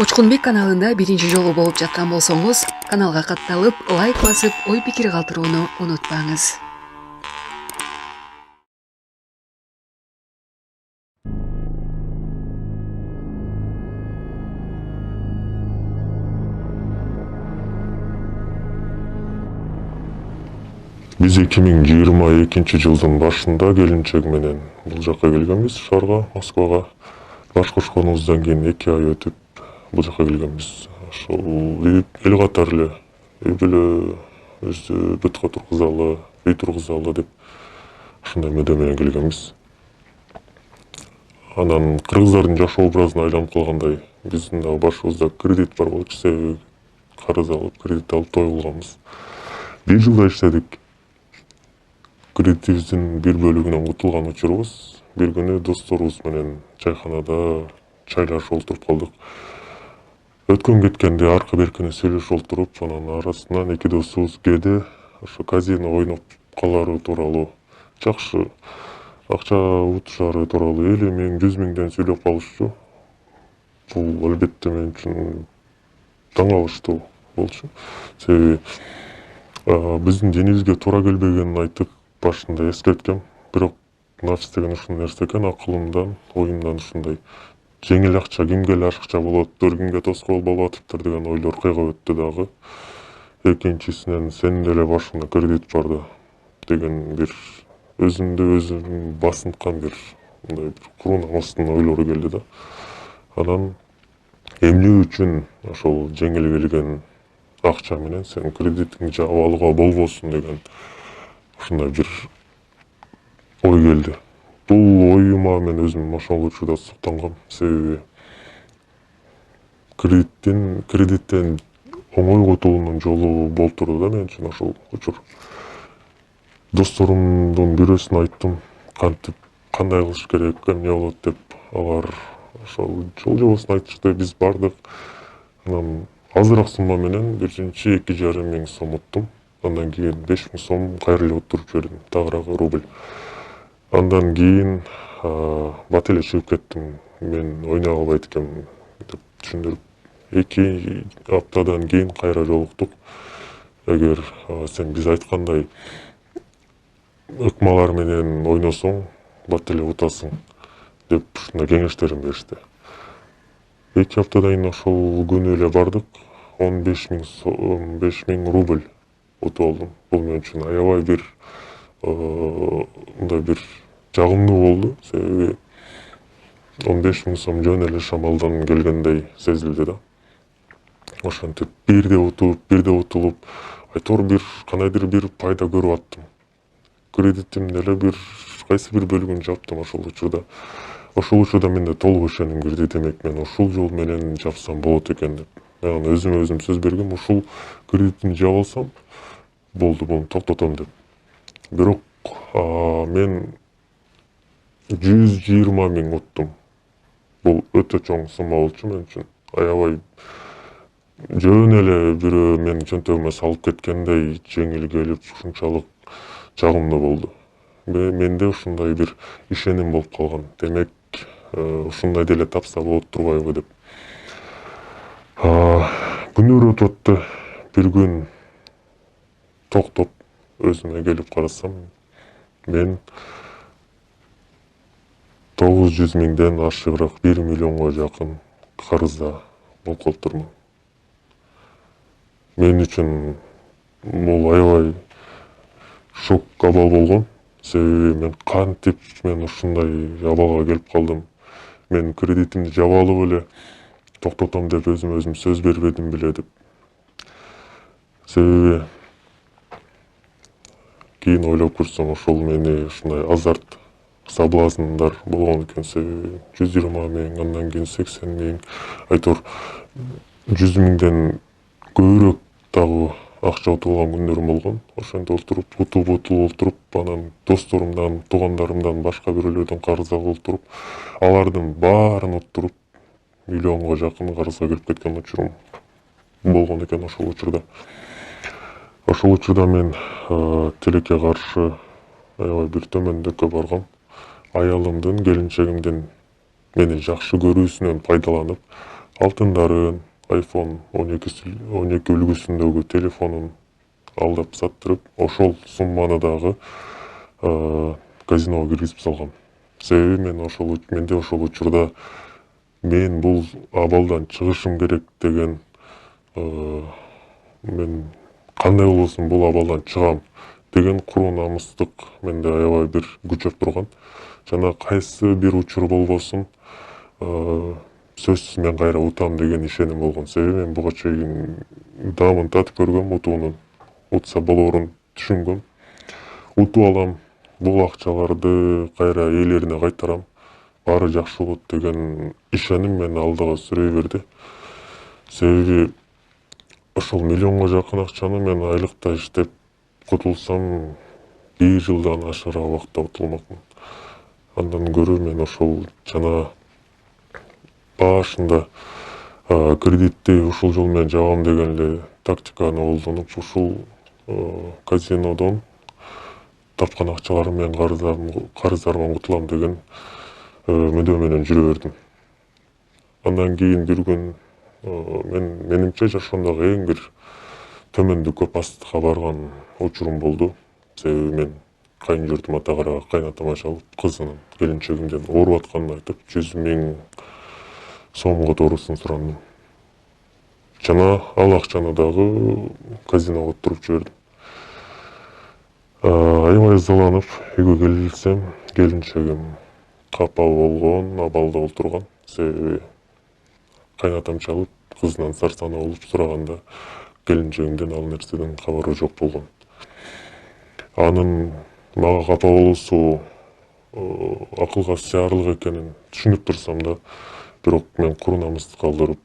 Учкунбек каналында биринчи жолу болуп жаткан болсоңуз, каналга катталып, лайк басып, ой пикир калтырууну унутпаңыз. Биз 2022-жылдын башында келинчек менен бул жакка келгенбиз, шаарга, Москвага. Баш кошконубуздан кийин 2 ай өтүп бул жакка келгенбиз. Ошол эл катары эле үй бүлө өзү бутка тургузалы, үй тургузалы деп ушундай мүдө менен келгенбиз. Анан кыргыздардын жашоо образына айланып калгандай, биздин дагы башыбызда кредит бар болчу, себеби карыз алып, кредит алып той кылганбыз. 1 жылда иштедик. Кредитибиздин бир бөлүгүнөн кутулган учурубуз, бир күнү досторубуз менен чайканада чайлашып олтуруп калдык. Өткөн кеткенди арка беркине сүйлөшүп олтуруп, анан арасынан 2 досубуз кээде ошо казино ойноп калары тууралуу, жакшы акча утушары тууралуу 50 миң, 100 миңден сүйлөп калышчу. Бул албетте мен үчүн таң калыштуу болчу. Себеби биздин денибизге туура келбегенин айтып башында эскерткем. Бирок нафс деген ушул нерсе экен, акылымдан, оюмдан ушундай жеңил акча кимге эле ашыкча болоттур, кимге тоскоол болуп атыптыр деген ойлор кыйгап өттү дагы. Экинчисинен сенин деле башыңда кредит бар да деген бир өзүмдү өзүм басынткан бир мындай бир курунамастын ойлору келди да. Анан эмне үчүн ошол жеңил келген акча менен сен кредитиңди жаап алууга болбосун деген ушундай бир ой келди. Бул оюма мен өзүм ошол учурда суктангам. Себеби кредиттен оңой кутулуунун жолу болуп турду да мен үчүн ошол учур. Досторумдун бирөөсүнө айттым, кантип кандай кылыш керек, эмне болот деп. Алар ошол жол жобосун айтышты, биз бардык. Анан азыраак сумма менен биринчи 2,5 миң сом уттум. Андан кийин 5 миң сом кайра эле уттуруп жибердим, тагыраагы рубль. Андан кийин бат эле чыгып кеттим. Мен ойной албайт экенмин деп түшүндүрүп. 2 аптадан кийин кайра жолуктук. Эгер сен биз айткандай ыкмалар менен ойносоң, бат эле утасың деп ушундай кеңештерин беришти. 2 аптадан кийин ошол күнү эле бардык. 15 миң рубль утуп алдым. Бул мен үчүн аябай бир мындай бир жагымдуу болду. Себеби 15 миң сом жөн эле шамалдан келгендей сезилди да. Ошентип бирде утулуп, айтор бир кандайдыр бир пайда көрүп аттым. Кредитимдин эле бир кайсы бир бөлүгүн жаптым ошол учурда. Ошол учурда менде толук ишеним кирди. Демек мен ушул жол менен жапсам болот экен деп. Мен өзүмө өзүм сөз бергем, ушул кредитимди жаап алсам болду, буну токтотом деп. Бирок мен 120 миң уттум. Бул өтө чоң сумма болчу мен үчүн. Аябай жөн эле бирөө менин чөнтөгүмө салып кеткендей жеңил келип, ушунчалык жагымдуу болду. Менде ушундай бир ишеним болуп калган. Демек, ушундай деле тапса болот турбайбы деп. Күндөр өтүп атты. Бир күн токтоп өзүмө келип карасам, мен 900 миңден ашыгыраак 1 миллионго жакын карызда болуп калыптырмын. Мен үчүн бул аябай шок абал болгон. Себеби мен кантип мен ушундай абалга келип калдым. Мен кредитимди жаап алып эле токтотом деп өзүмө өзүм сөз бербедим беле деп. Себеби кийин ойлоп көрсөм, ошол мени ушундай азарт, соблазндар болгон экен. Себеби 120 миң, андан кийин 80 миң, айтор 100 миңден көбүрөөк дагы акча утулган күндөрүм болгон. Ошентип отуруп, анан досторумдан, туугандарымдан, башка бирөөлөрдөн карыз алып отуруп, алардын баарын уттуруп, миллионго жакын карызга кирип кеткен учурум болгон экен ошол учурда. Ошол учурда мен тилекке каршы аябай бир төмөндөккө баргам. Аялымдын, келинчегимдин мени жакшы көрүүсүнөн пайдаланып, алтындарын, iPhone 12 үлгүсүндөгү телефонун алдап саттырып, ошол сумманы дагы казиного киргизип салгам. Себеби менде ошол учурда мен бул абалдан чыгышым керек деген, мен кандай болбосун бул абалдан чыгам деген куру намыстык менде аябай бир күчөп турган. Жана кайсы бир учур болбосун сөзсүз мен кайра утам деген ишеним болгон. Себеби мен буга чейин даамын татып көргөм, утуунун. Утса болоорун түшүнгөм. Утуп алам, бул акчаларды кайра ээлерине кайтарам, баары жакшы болот деген ишеним мени алдыга сүрөй берди. Себеби ошол миллионго жакын акчаны мен айлыкта иштеп кутулсам, 1 жылдан ашыраак убакытта кутулмакмын. Андан көрө мен ошол жана башында кредитти ушул жол менен жабам деген эле тактиканы колдонуп, ушул казинодон тапкан акчаларым менен карыздарыман кутулам деген мүдөө менен жүрө бердим. Андан кийин бир күн менимче жашоомдогу эң бир төмөндүккө, пасттыкка барган учурум болду. Себеби мен кайын журтума тагыраак кайнатама чалып, кызынын, келинчегимден ооруп атканын айтып, 100 000 сомго тоорусун сурандым. Жана ал акчаны дагы казиного туруп жибердим. Аябай ызаланып үйгө келсем, келинчегим капа болгон, абалда олтурган. Себеби кайнатам чалып, кызынан сарсанаа болуп сураганда, келинчегимден ал нерседен кабары жок болгон. Анын мага капа болуусу акылга сыярлык экенин түшүнүп турсам да, бирок мен куру намысты калтырып,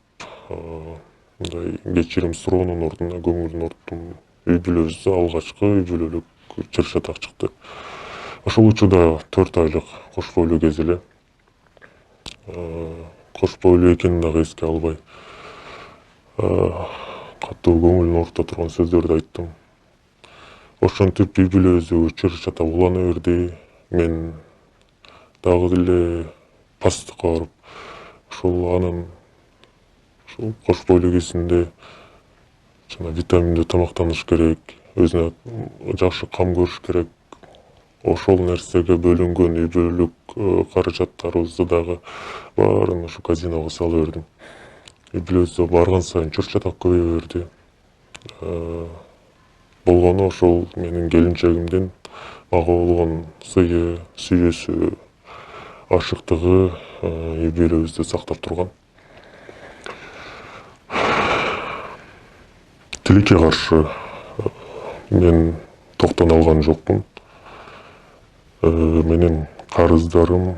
мындай кечирим суроонун ордуна көңүлдүн орттум. Үй бүлөбүздө алгачкы үй бүлөлүк чыр чатак чыкты. Ошол учурда 4 айлык кош бойлуу кез эле. Кош бойлуу экенин дагы эске албай, катуу көңүлүн орто турган сөздөрдү айттым. Ошентип үй бүлөбүздөгү чыр чатак улана берди. Мен дагы эле пасттыкка барып, ошол анын ушул кош бойлуу кезинде жана витаминдүү тамактаныш керек, өзүнө жакшы кам көрүш керек. Ошол нерсеге бөлүнгөн үй бүлөлүк каражаттарыбызды дагы баарын ушу казиного салып бердим. Үй бүлөбүздө барган сайын чыр чатак көбөйө берди. Болгону ошол менин келинчегимдин мага болгон сыйы, сүйүүсү, ашыктыгы үй бүлөбүздү сактап турган. Тилекке каршы мен токтоно алган жокмун. Менин карыздарым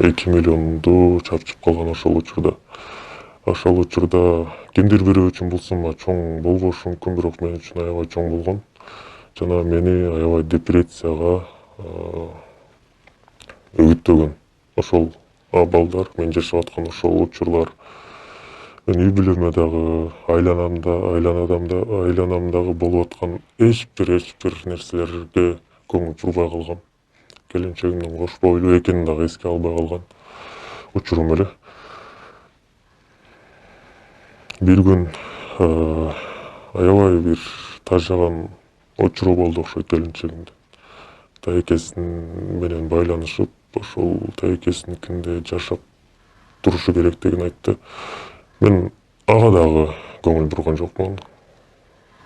2 миллионду чапчып калган ошол учурда. Ошол учурда кимдир бирөө үчүн бул сумма чоң болбошу мүмкүн, бирок мен үчүн аябай чоң болгон. Жана мени аябай депрессияга өгүттөгөн. Ошол абалдар, мен жашап аткан ошол учурлар мен үй бүлөмө дагы, айланамдагы болуп аткан эч бир нерселерге көңүл бурбай калгам. Келинчегимдин кош бойлуу экенин дагы эске албай калган учурум эле. Бир күн аябай бир тажаган учуру болду ошол келинчегимдин. Тайкесин менен байланышып, ошол тайкесиникинде жашап турушу керектигин айтты. Мен ага дагы көңүл бурган жокмун.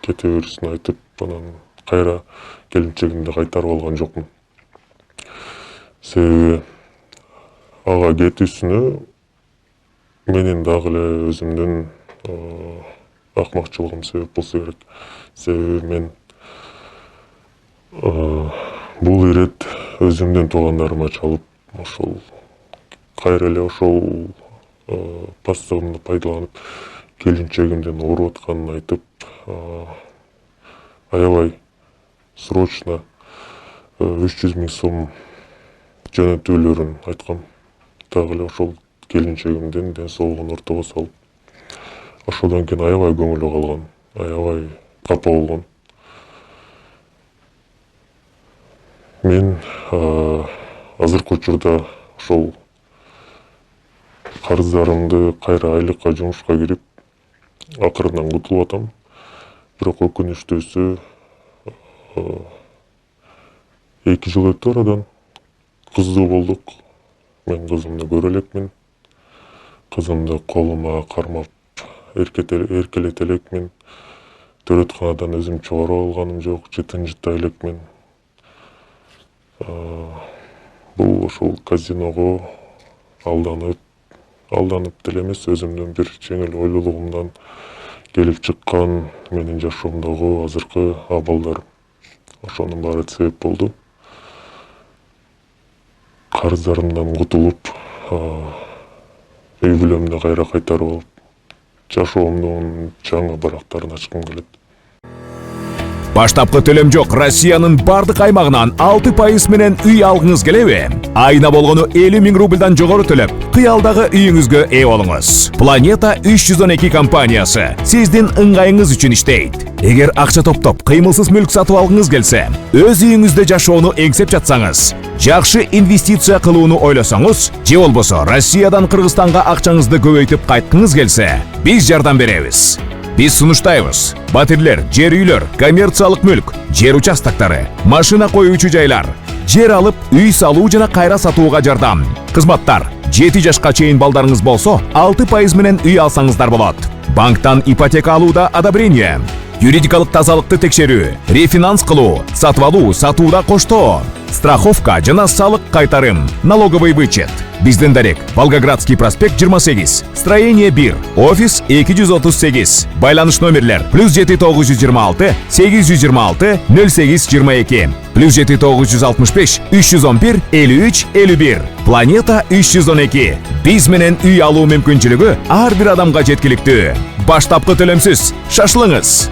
Кете берүүсүн айтып, анан кайра келинчегимди кайтарып алган жокмун. Себеби ага кетүүсүнө менин дагы эле өзүмдүн акмакчылыгым себеп болсо керек. Себеби мен бул ирет өзүмдүн туугандарыма чалып, ошол кайра эле ошол пасттыгымды пайдаланып, келинчегимдин ооруп атканын айтып, аябай срочно 300 000 сом жөнөтүүлөрүн айткам. Дагы эле ошол келинчегимдин ден соолугун ортого салып, ошодон кийин аябай көңүлү калган, аябай капа болгон. Мен азыркы учурда ошол карыздарымды кайра айлыкка жумушка кирип акырындан кутулуп атам. Бирок өкүнүчтүүсү 2 жыл өттү арадан. Кыздуу болдук. Мен кызымды көрө элекмин. Кызымды колума кармап эркелете элекмин. Төрөтканадан өзүм чыгарып алганым жок, жыта элекмин. Бул ошол казиного алданып деле эмес, өзүмдүн бир жеңил ойлуулугумдан келип чыккан менин жашоомдогу азыркы абалдарым. Ошонун баары себеп болду. Карыздарымдан кутулуп, үй бүлөмдү кайра кайтарып алып, жашоомдун жаңы барактарын ачкым келет. Баштапкы төлөм жок Россиянын бардык аймагынан 6% менен үй алгыңыз келеби? Айына болгону 50 000 рубльдан жогору төлөп, кыялдагы үйүңүзгө ээ болуңуз. Planeta 312 компаниясы сиздин ыңгайыңыз үчүн иштейт. Эгер акча топтоп, кыймылсыз мүлк сатып алгыңыз келсе, өз үйүңүздө жашоону эңсеп жатсаңыз, жакшы инвестиция кылууну ойлосоңуз, же болбосо Россиядан Кыргызстанга акчаңызды көбөйтүп кайткыңыз келсе, биз жардам беребиз. Биз сунуштайбыз. Батирлер, жер үйлөр, коммерциялык мүлк, жер участоктары, машина коюучу жайлар, жер алып, үй салуу жана кайра сатууга жардам. Кызматтар: 7 жашка чейин балдарыңыз болсо, 6% менен үй алсаңыздар болот. Банктан ипотека алууда одобрение, юридикалык тазалыкты текшерүү, рефинанс кылуу, сатып алуу, сатууда коштоо, страховка жана салык кайтарым, налоговый вычет. Биздин дарек: Волгоградский проспект 28, строение 1, офис 238. Байланыш номерлер: +7926 826 0822, +7965 311 53 51. Planeta 312. Биз менен үй алуу мүмкүнчүлүгү ар бир адамга жеткиликтүү. Баштапкы төлөмсүз. Шашылыңыз.